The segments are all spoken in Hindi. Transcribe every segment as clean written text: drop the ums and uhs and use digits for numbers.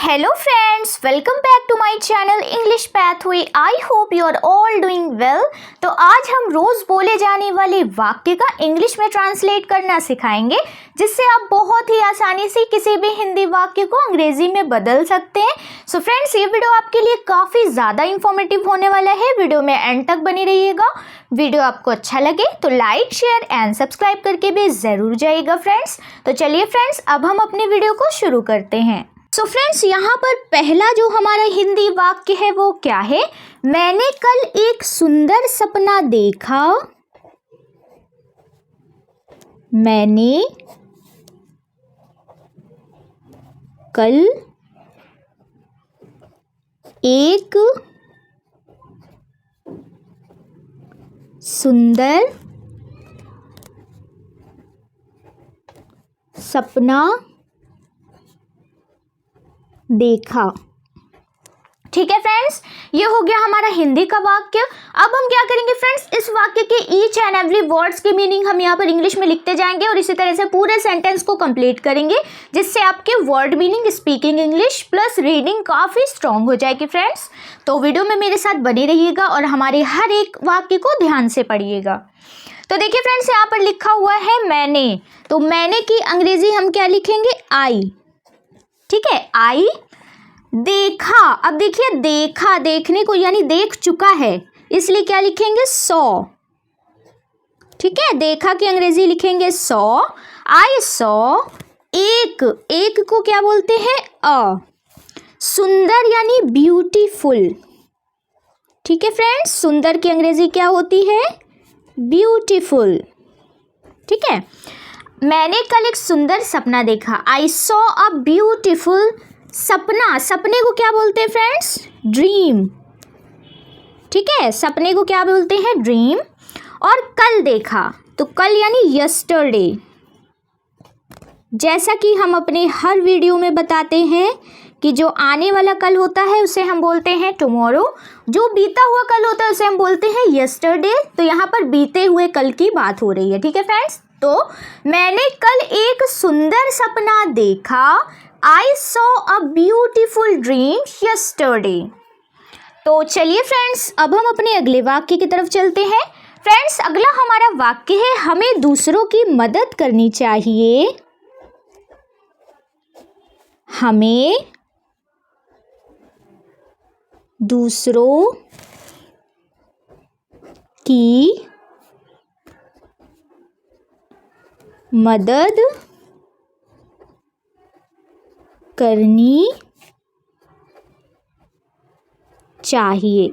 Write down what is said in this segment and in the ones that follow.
Hello friends, welcome back to my channel English Pathway. I hope you are all doing well. तो आज हम रोज बोले जाने वाले वाक्य का इंग्लिश में ट्रांसलेट करना सिखाएंगे, जिससे आप बहुत ही आसानी से किसी भी हिंदी वाक्य को अंग्रेजी में बदल सकते हैं. सो फ्रेंड्स, ये वीडियो आपके लिए काफ़ी ज़्यादा इंफॉर्मेटिव होने वाला है. वीडियो में एंड तक बनी रहिएगा. वीडियो आपको अच्छा लगे तो लाइक, शेयर एंड सब्सक्राइब करके भी ज़रूर जाइएगा फ्रेंड्स. तो चलिए फ्रेंड्स, अब हम अपनी वीडियो को शुरू करते हैं. सो फ्रेंड्स, यहाँ पर पहला जो हमारा हिंदी वाक्य है वो क्या है? मैंने कल एक सुंदर सपना देखा. मैंने कल एक सुंदर सपना देखा. ठीक है फ्रेंड्स, ये हो गया हमारा हिंदी का वाक्य. अब हम क्या करेंगे फ्रेंड्स, इस वाक्य के ईच एंड एवरी वर्ड्स के मीनिंग हम यहाँ पर इंग्लिश में लिखते जाएंगे और इसी तरह से पूरे सेंटेंस को कंप्लीट करेंगे, जिससे आपके word meaning, speaking English plus reading काफ़ी स्ट्रांग हो जाएगी फ्रेंड्स. तो वीडियो में मेरे साथ बने रहिएगा और हमारे हर एक वाक्य को ध्यान से पढ़िएगा. तो देखिए फ्रेंड्स, यहाँ पर लिखा हुआ है मैंने. तो मैंने की अंग्रेजी हम क्या लिखेंगे? आई. ठीक है, आई. देखा. अब देखिए, देखा, देखने को यानी देख चुका है, इसलिए क्या लिखेंगे? सॉ. ठीक है, देखा की अंग्रेजी लिखेंगे सॉ. I saw. एक, एक को क्या बोलते हैं? अ. सुंदर यानी ब्यूटीफुल. ठीक है फ्रेंड्स, सुंदर की अंग्रेजी क्या होती है? ब्यूटीफुल. ठीक है, मैंने कल एक सुंदर सपना देखा. आई सॉ अ ब्यूटीफुल सपना. सपने को क्या बोलते हैं फ्रेंड्स? ड्रीम. ठीक है, सपने को क्या बोलते हैं? ड्रीम. और कल देखा, तो कल यानी यस्टरडे. जैसा कि हम अपने हर वीडियो में बताते हैं कि जो आने वाला कल होता है उसे हम बोलते हैं टुमारो, जो बीता हुआ कल होता है उसे हम बोलते हैं यस्टरडे. तो यहाँ पर बीते हुए कल की बात हो रही है. ठीक है फ्रेंड्स, तो मैंने कल एक सुंदर सपना देखा. I saw a beautiful dream yesterday. तो चलिए फ्रेंड्स, अब हम अपने अगले वाक्य की तरफ चलते हैं. फ्रेंड्स, अगला हमारा वाक्य है हमें दूसरों की मदद करनी चाहिए. हमें दूसरों की मदद करनी चाहिए.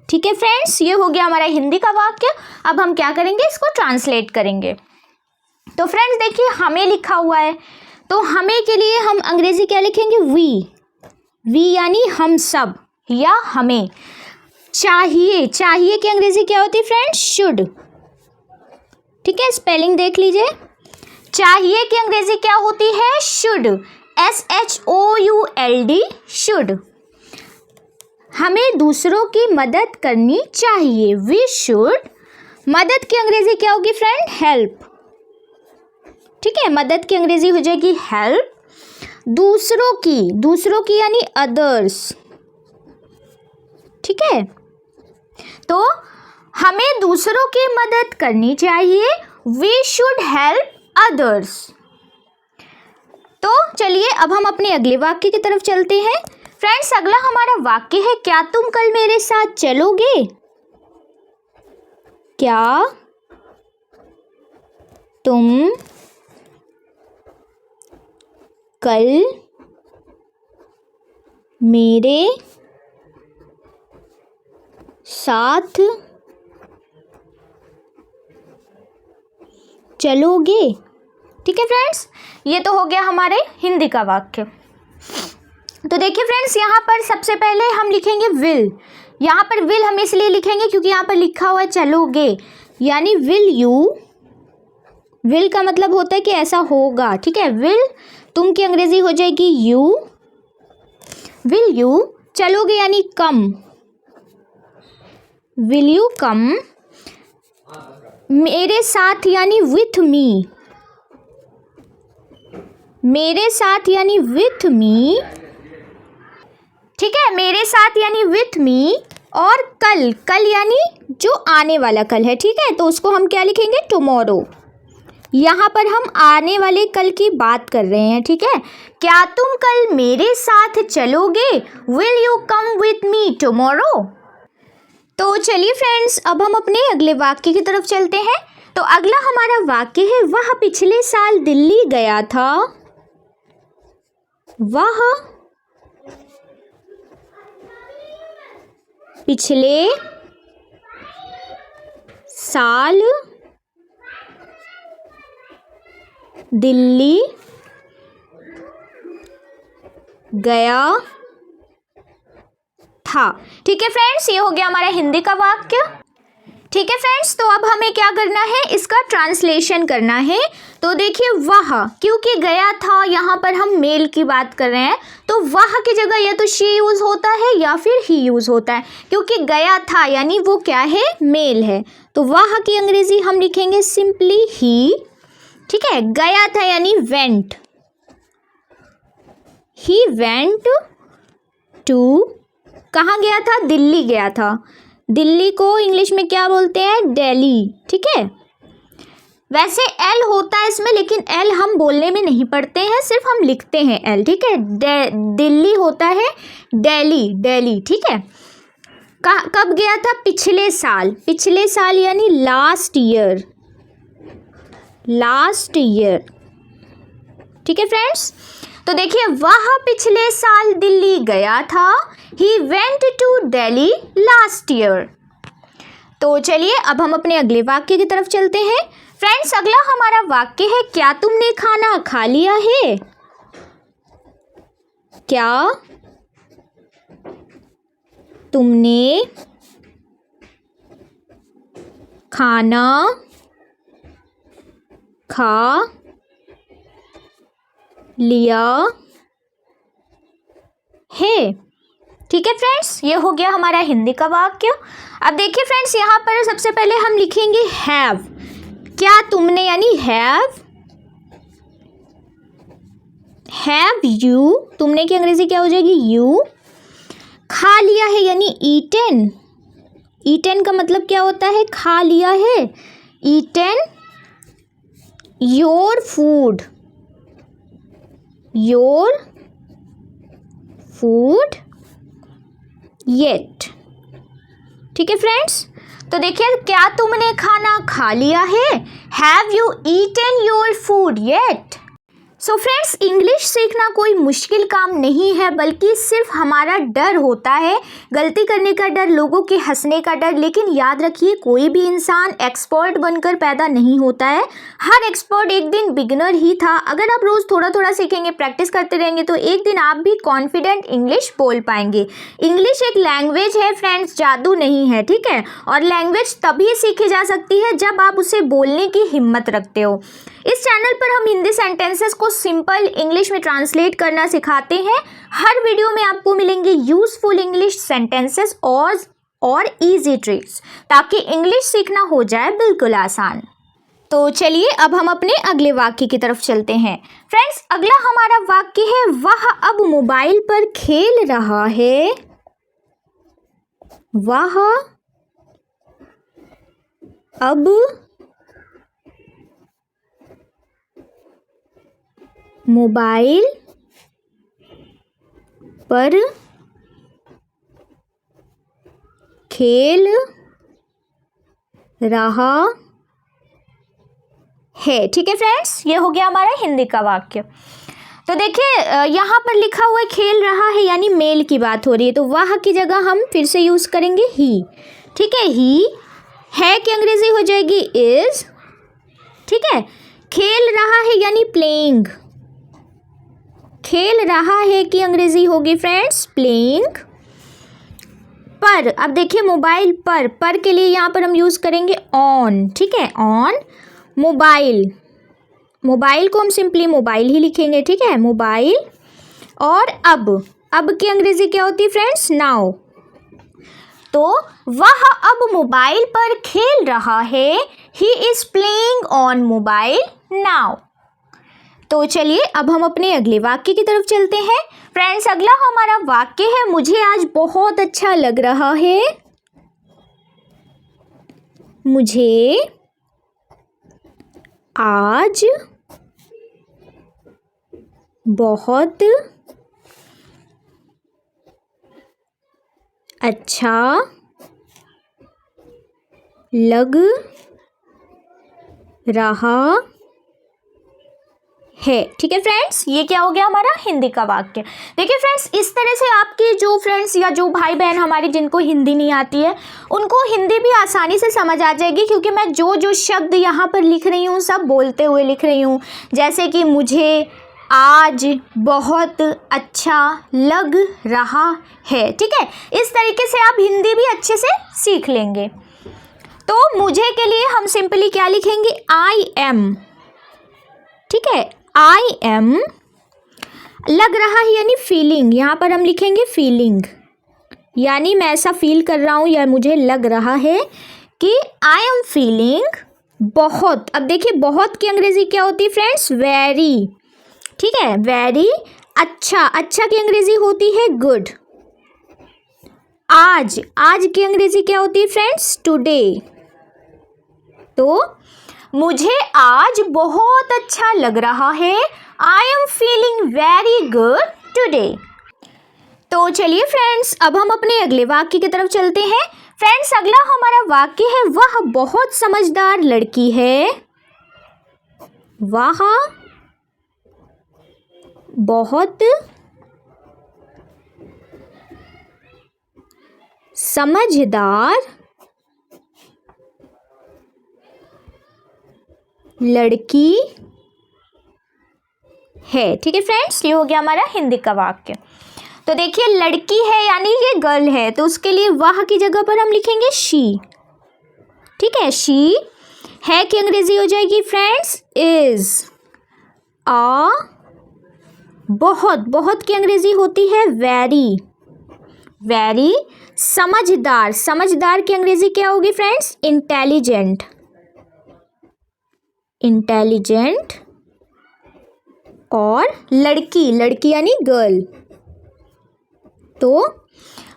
ठीक है फ्रेंड्स, ये हो गया हमारा हिंदी का वाक्य. अब हम क्या करेंगे, इसको ट्रांसलेट करेंगे. तो फ्रेंड्स देखिए, हमें लिखा हुआ है, तो हमें के लिए हम अंग्रेजी क्या लिखेंगे? वी. वी यानी हम सब या हमें. चाहिए, चाहिए की अंग्रेजी क्या होती है फ्रेंड्स? शुड. ठीक है, स्पेलिंग देख लीजिए. चाहिए की अंग्रेजी क्या होती है? शुड. SHOULD, should. हमें दूसरों की मदद करनी चाहिए. We should. मदद की अंग्रेजी क्या होगी फ्रेंड? हेल्प. ठीक है, मदद की अंग्रेजी हो जाएगी हेल्प. दूसरों की, दूसरों की यानी अदर्स. ठीक है, तो हमें दूसरों की मदद करनी चाहिए. We should help others. तो चलिए अब हम अपने अगले वाक्य की तरफ चलते हैं. फ्रेंड्स, अगला हमारा वाक्य है क्या तुम कल मेरे साथ चलोगे? क्या तुम कल मेरे साथ चलोगे? ठीक है फ्रेंड्स, ये तो हो गया हमारे हिंदी का वाक्य. तो देखिए फ्रेंड्स, यहाँ पर सबसे पहले हम लिखेंगे विल. यहाँ पर विल हम इसलिए लिखेंगे क्योंकि यहाँ पर लिखा हुआ है चलोगे, यानी विल यू. विल का मतलब होता है कि ऐसा होगा. ठीक है, विल तुम की अंग्रेजी हो जाएगी यू. Will you. चलोगे यानी कम. Will you come. मेरे साथ यानी विथ मी, मेरे साथ यानी विथ मी, ठीक है, मेरे साथ यानी विथ मी, और कल, कल यानी जो आने वाला कल है, ठीक है, तो उसको हम क्या लिखेंगे, टुमारो। यहाँ पर हम आने वाले कल की बात कर रहे हैं, ठीक है। क्या तुम कल मेरे साथ चलोगे, will you come with me tomorrow. तो चलिए फ्रेंड्स, अब हम अपने अगले वाक्य की तरफ चलते हैं। तो अगला हमारा वाक्य है, वह पिछले साल दिल्ली गया था। वह पिछले साल दिल्ली गया था। ठीक है फ्रेंड्स, ये हो गया हमारा हिंदी का वाक्य। ठीक है फ्रेंड्स, तो अब हमें क्या करना है, इसका ट्रांसलेशन करना है। तो देखिए, वह, क्योंकि गया था, यहाँ पर हम मेल की बात कर रहे हैं, तो वह की जगह या तो शी यूज़ होता है या फिर ही यूज़ होता है, क्योंकि गया था यानी वो क्या है, मेल है। तो वह की अंग्रेजी हम लिखेंगे सिंपली ही। ठीक है, गया था यानी वेंट, ही वेंट टू, कहाँ गया था, दिल्ली गया था। दिल्ली को इंग्लिश में क्या बोलते हैं, दिल्ली। ठीक है, वैसे एल होता है इसमें, लेकिन एल हम बोलने में नहीं पढ़ते हैं, सिर्फ हम लिखते हैं एल। ठीक है, दिल्ली होता है दिल्ली, दिल्ली। ठीक है, कब गया था, पिछले साल, पिछले साल यानी लास्ट ईयर, लास्ट ईयर। ठीक है फ्रेंड्स, तो देखिए, वह पिछले साल दिल्ली गया था, he went to Delhi last year. तो चलिए अब हम अपने अगले वाक्य की तरफ चलते हैं। फ्रेंड्स, अगला हमारा वाक्य है, क्या तुमने खाना खा लिया है। क्या तुमने खाना खा लिया है। ठीक है फ्रेंड्स, ये हो गया हमारा हिंदी का वाक्य। अब देखिए फ्रेंड्स, यहाँ पर सबसे पहले हम लिखेंगे हैव। क्या तुमने यानी हैव, हैव यू, तुमने की अंग्रेजी क्या हो जाएगी, यू। खा लिया है यानी ईटन, ईटन का मतलब क्या होता है, खा लिया है। Eaten your food, your food yet. ठीक है फ्रेंड्स, तो देखिए, क्या तुमने खाना खा लिया है, have you eaten your food yet. So friends, English सीखना कोई मुश्किल काम नहीं है, बल्कि सिर्फ हमारा डर होता है, गलती करने का डर, लोगों के हंसने का डर। लेकिन याद रखिए, कोई भी इंसान एक्सपर्ट बनकर पैदा नहीं होता है, हर एक्सपर्ट एक दिन बिगिनर ही था। अगर आप रोज़ थोड़ा थोड़ा सीखेंगे, प्रैक्टिस करते रहेंगे, तो एक दिन आप भी कॉन्फिडेंट इंग्लिश बोल पाएंगे। इंग्लिश एक लैंग्वेज है फ्रेंड्स, जादू नहीं है। ठीक है, और लैंग्वेज तभी सीखी जा सकती है जब आप उसे बोलने की हिम्मत रखते हो। इस चैनल पर हम हिंदी सेंटेंसेस को सिंपल इंग्लिश में ट्रांसलेट करना सिखाते हैं। हर वीडियो में आपको मिलेंगे यूजफुल इंग्लिश सेंटेंसेस और इजी ट्रिक्स, ताकि इंग्लिश सीखना हो जाए बिल्कुल आसान। तो चलिए अब हम अपने अगले वाक्य की तरफ चलते हैं। फ्रेंड्स, अगला हमारा वाक्य है, वह अब मोबाइल पर खेल रहा है। वह अब मोबाइल पर खेल रहा है। ठीक है फ्रेंड्स, ये हो गया हमारा हिंदी का वाक्य। तो देखिए, यहाँ पर लिखा हुआ है खेल रहा है यानी मेल की बात हो रही है, तो वह की जगह हम फिर से यूज़ करेंगे ही। ठीक है, ही है की अंग्रेजी हो जाएगी इज। ठीक है, खेल रहा है यानी प्लेइंग, खेल रहा है की अंग्रेजी होगी फ्रेंड्स प्लेइंग। पर, अब देखिए, मोबाइल पर के लिए यहाँ पर हम यूज़ करेंगे ऑन। ठीक है, ऑन मोबाइल, मोबाइल को हम सिंपली मोबाइल ही लिखेंगे। ठीक है, मोबाइल। और अब की अंग्रेजी क्या होती है फ्रेंड्स, नाउ। तो वह अब मोबाइल पर खेल रहा है, he is playing on mobile now. तो चलिए अब हम अपने अगले वाक्य की तरफ चलते हैं। फ्रेंड्स, अगला हमारा वाक्य है, मुझे आज बहुत अच्छा लग रहा है। मुझे आज बहुत अच्छा लग रहा है। ठीक है फ्रेंड्स, ये क्या हो गया हमारा हिंदी का वाक्य। देखिए फ्रेंड्स, इस तरह से आपके जो फ्रेंड्स या जो भाई बहन हमारे जिनको हिंदी नहीं आती है उनको हिंदी भी आसानी से समझ आ जाएगी, क्योंकि मैं जो जो शब्द यहाँ पर लिख रही हूँ सब बोलते हुए लिख रही हूँ। जैसे कि मुझे आज बहुत अच्छा लग रहा है। ठीक है, इस तरीके से आप हिंदी भी अच्छे से सीख लेंगे। तो मुझे के लिए हम सिंपली क्या लिखेंगे, आई एम। ठीक है, आई एम। लग रहा है यानी फीलिंग, यहाँ पर हम लिखेंगे फीलिंग, यानी मैं ऐसा फील कर रहा हूँ या मुझे लग रहा है कि आई एम फीलिंग बहुत। अब देखिए बहुत की अंग्रेजी क्या होती है फ्रेंड्स, वेरी। ठीक है, वेरी। अच्छा, अच्छा की अंग्रेजी होती है गुड। आज, आज की अंग्रेजी क्या होती है फ्रेंड्स, टुडे। तो मुझे आज बहुत अच्छा लग रहा है, I am feeling very good today. तो चलिए फ्रेंड्स, अब हम अपने अगले वाक्य की तरफ चलते हैं। फ्रेंड्स, अगला हमारा वाक्य है, वह बहुत समझदार लड़की है। वह बहुत समझदार लड़की है। ठीक है फ्रेंड्स, ये हो गया हमारा हिंदी का वाक्य। तो देखिए लड़की है यानी ये गर्ल है, तो उसके लिए वह की जगह पर हम लिखेंगे शी। ठीक है, शी। है की अंग्रेजी हो जाएगी फ्रेंड्स इज। आ बहुत, बहुत की अंग्रेजी होती है वेरी, वेरी। समझदार, समझदार की अंग्रेजी क्या होगी फ्रेंड्स, इंटेलिजेंट, इंटेलिजेंट। और लड़की, लड़की यानी गर्ल। तो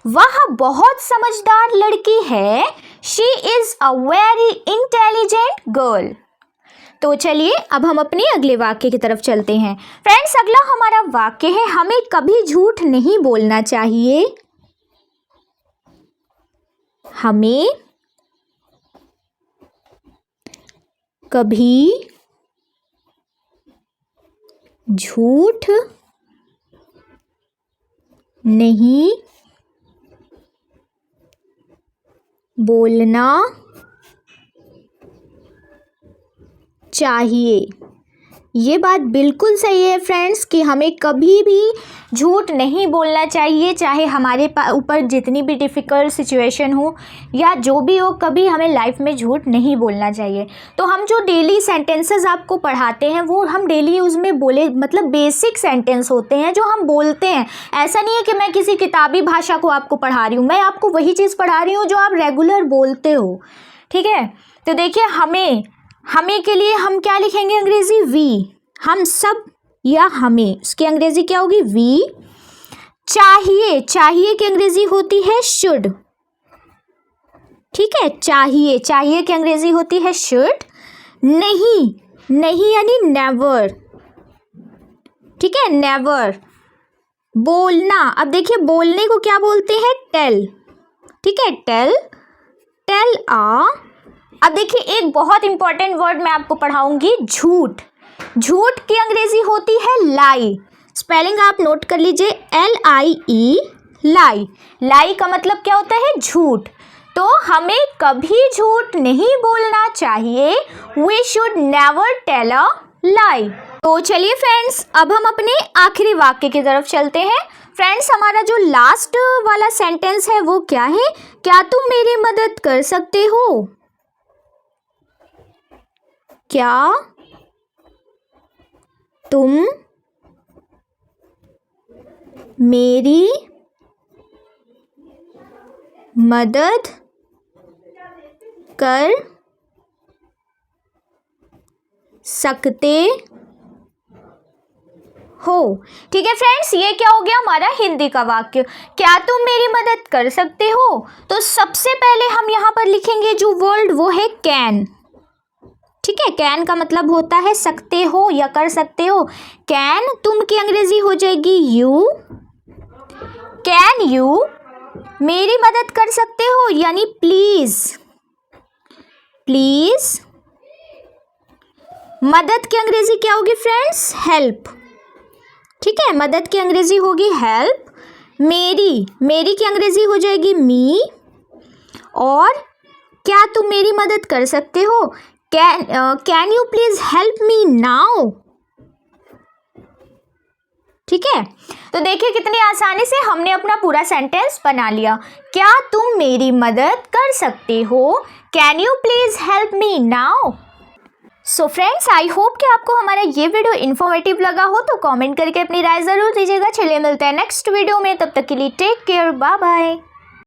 वह बहुत समझदार लड़की है, she is a very intelligent girl. तो चलिए अब हम अपने अगले वाक्य की तरफ चलते हैं। फ्रेंड्स, अगला हमारा वाक्य है, हमें कभी झूठ नहीं बोलना चाहिए। हमें कभी झूठ नहीं बोलना चाहिए। ये बात बिल्कुल सही है फ्रेंड्स कि हमें कभी भी झूठ नहीं बोलना चाहिए, चाहे हमारे ऊपर जितनी भी डिफ़िकल्ट सिचुएशन हो या जो भी हो, कभी हमें लाइफ में झूठ नहीं बोलना चाहिए। तो हम जो डेली सेंटेंसेस आपको पढ़ाते हैं वो हम डेली यूज़ में बोले, मतलब बेसिक सेंटेंस होते हैं जो हम बोलते हैं। ऐसा नहीं है कि मैं किसी किताबी भाषा को आपको पढ़ा रही हूँ, मैं आपको वही चीज़ पढ़ा रही हूँ जो आप रेगुलर बोलते हो। ठीक है, तो देखिए हमें, हमें के लिए हम क्या लिखेंगे अंग्रेजी, वी। हम सब या हमें, उसकी अंग्रेजी क्या होगी, वी। चाहिए, चाहिए की अंग्रेजी होती है शुड। ठीक है, चाहिए, चाहिए की अंग्रेजी होती है शुड। नहीं, नहीं यानी नेवर। ठीक है, नेवर। बोलना, अब देखिए बोलने को क्या बोलते हैं, टेल। ठीक है, टेल, टेल आ। अब देखिए एक बहुत इंपॉर्टेंट वर्ड मैं आपको पढ़ाऊंगी, झूठ। झूठ की अंग्रेजी होती है लाई। स्पेलिंग आप नोट कर लीजिए, LIE, लाई। लाई का मतलब क्या होता है, झूठ। तो हमें कभी झूठ नहीं बोलना चाहिए, we should never tell a lie. तो चलिए फ्रेंड्स, अब हम अपने आखिरी वाक्य की तरफ चलते हैं। फ्रेंड्स, हमारा जो लास्ट वाला सेंटेंस है वो क्या है, क्या तुम मेरी मदद कर सकते हो। क्या तुम मेरी मदद कर सकते हो। ठीक है फ्रेंड्स, ये क्या हो गया हमारा हिंदी का वाक्य। क्या तुम मेरी मदद कर सकते हो, तो सबसे पहले हम यहाँ पर लिखेंगे जो वर्ड वो है कैन। ठीक है, कैन का मतलब होता है सकते हो या कर सकते हो। कैन, तुम की अंग्रेजी हो जाएगी यू। कैन यू, मेरी मदद कर सकते हो यानी प्लीज। प्लीज, मदद की अंग्रेजी क्या होगी फ्रेंड्स, हेल्प। ठीक है, मदद की अंग्रेजी होगी हेल्प। मेरी की अंग्रेजी हो जाएगी मी। और क्या तुम मेरी मदद कर सकते हो, can you please help me now. ठीक है, तो देखिए कितनी आसानी से हमने अपना पूरा सेंटेंस बना लिया। क्या तुम मेरी मदद कर सकते हो, can you please help me now. So friends, I hope कि आपको हमारा ये वीडियो इन्फॉर्मेटिव लगा हो, तो कमेंट करके अपनी राय ज़रूर दीजिएगा। चलिए मिलते हैं नेक्स्ट वीडियो में, तब तक के लिए टेक केयर, बाय बाय।